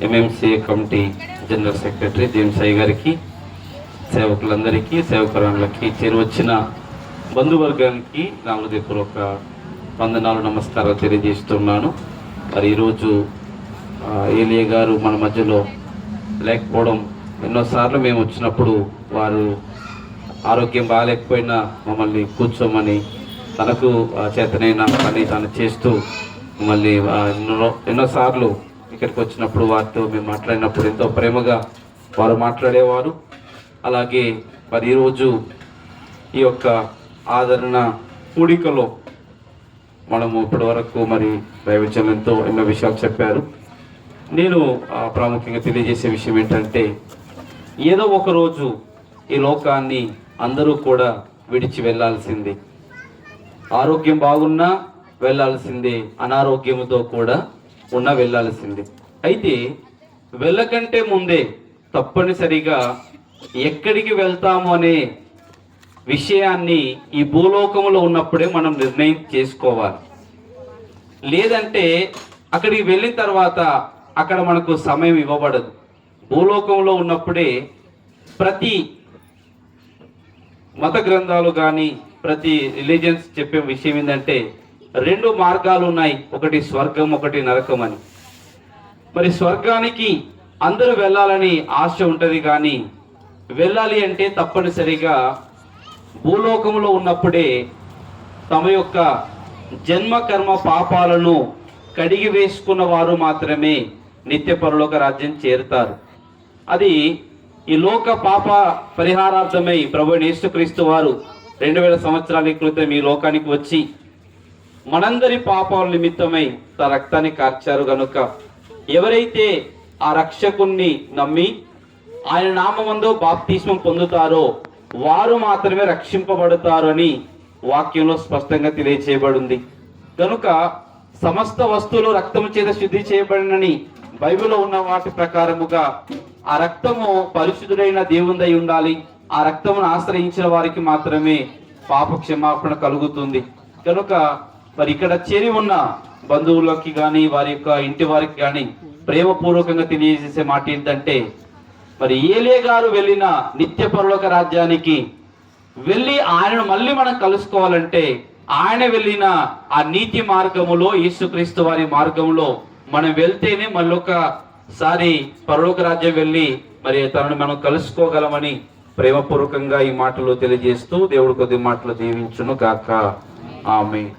MMC committee general secretary James అయ్య గారికి, సేవకులందరికీ, సేవకురాళ్ళకి, చేరువచ్చిన బంధువర్గానికి నా హృదయపూర్వక వందనాలు, నమస్కారాలు తెలియజేస్తున్నాను. మరి ఈరోజు ఏలియా గారు మన మధ్యలో లేకపోవడం, ఎన్నోసార్లు మేము వచ్చినప్పుడు వారు ఆరోగ్యం బాగాలేకపోయినా మమ్మల్ని కూర్చోమని, తనకు చేతనైన పని తాను చేస్తూ మమ్మల్ని ఎన్నోసార్లు ఇక్కడికి వచ్చినప్పుడు వారితో మేము మాట్లాడినప్పుడు ఎంతో ప్రేమగా వారు మాట్లాడేవారు. అలాగే మరి ఈరోజు ఈ యొక్క ఆదరణ కూడికలో మనము ఇప్పటి వరకు మరి దైవజనులతో ఎన్నో విషయాలు చెప్పారు. నేను ప్రాముఖ్యంగా తెలియజేసే విషయం ఏంటంటే, ఏదో ఒక రోజు ఈ లోకాన్ని అందరూ కూడా విడిచి వెళ్ళాల్సిందే. ఆరోగ్యం బాగున్నా వెళ్ళాల్సిందే, అనారోగ్యంతో కూడా ఉన్నా వెళ్ళాల్సిందే. అయితే వెళ్ళకంటే ముందే తప్పనిసరిగా ఎక్కడికి వెళ్తాము అనే విషయాన్ని ఈ భూలోకంలో ఉన్నప్పుడే మనం నిర్ణయం చేసుకోవాలి. లేదంటే అక్కడికి వెళ్ళిన తర్వాత అక్కడ మనకు సమయం ఇవ్వబడదు. భూలోకంలో ఉన్నప్పుడే ప్రతి మత గ్రంథాలు కానీ ప్రతి రిలీజియన్స్ చెప్పే విషయం ఏంటంటే, 2 మార్గాలు ఉన్నాయి, ఒకటి స్వర్గం, ఒకటి నరకం అని. మరి స్వర్గానికి అందరూ వెళ్ళాలని ఆశ ఉంటుంది, కానీ వెళ్ళాలి అంటే తప్పనిసరిగా భూలోకంలో ఉన్నప్పుడే తమ యొక్క జన్మ కర్మ పాపాలను కడిగి వేసుకున్న వారు మాత్రమే నిత్య పరలోక రాజ్యం చేరుతారు. అది ఈ లోక పాప పరిహారార్థమై ప్రభు యేసుక్రీస్తు వారు 2000 సంవత్సరాల క్రితం ఈ లోకానికి వచ్చి మనందరి పాపాల నిమిత్తమై తన రక్తాన్ని కార్చారు గనుక ఎవరైతే ఆ రక్షకుణ్ణి నమ్మి ఆయన నామమందు బాప్తిస్మం పొందుతారో వారు మాత్రమే రక్షింపబడతారు అని వాక్యంలో స్పష్టంగా తెలియచేయబడింది. కనుక సమస్త వస్తువులు రక్తము చేత శుద్ధి చేయబడినని బైబిల్లో ఉన్న వాటి ప్రకారముగా ఆ రక్తము పరిశుద్ధుడైన దేవునిదై ఉండాలి. ఆ రక్తమును ఆశ్రయించిన వారికి మాత్రమే పాప క్షమాపణ కలుగుతుంది. కనుక మరి ఇక్కడ చేరి ఉన్న బంధువులకి కానీ వారి యొక్క ఇంటి వారికి కానీ ప్రేమపూర్వకంగా తెలియజేసే మాట ఏంటంటే, మరి ఏలియా గారు వెళ్ళిన నిత్య పరలోక రాజ్యానికి వెళ్ళి ఆయనను మళ్ళీ మనం కలుసుకోవాలంటే, ఆయన వెళ్ళిన ఆ నీతి మార్గములో, యేసుక్రీస్తు వారి మార్గంలో మనం వెళ్తేనే మళ్ళొకసారి పరలోక రాజ్యం వెళ్ళి మరి తనను మనం కలుసుకోగలమని ప్రేమపూర్వకంగా ఈ మాటలు తెలియజేస్తూ దేవుడు కొద్ది మాటలు దీవించును గాక. ఆమేన్.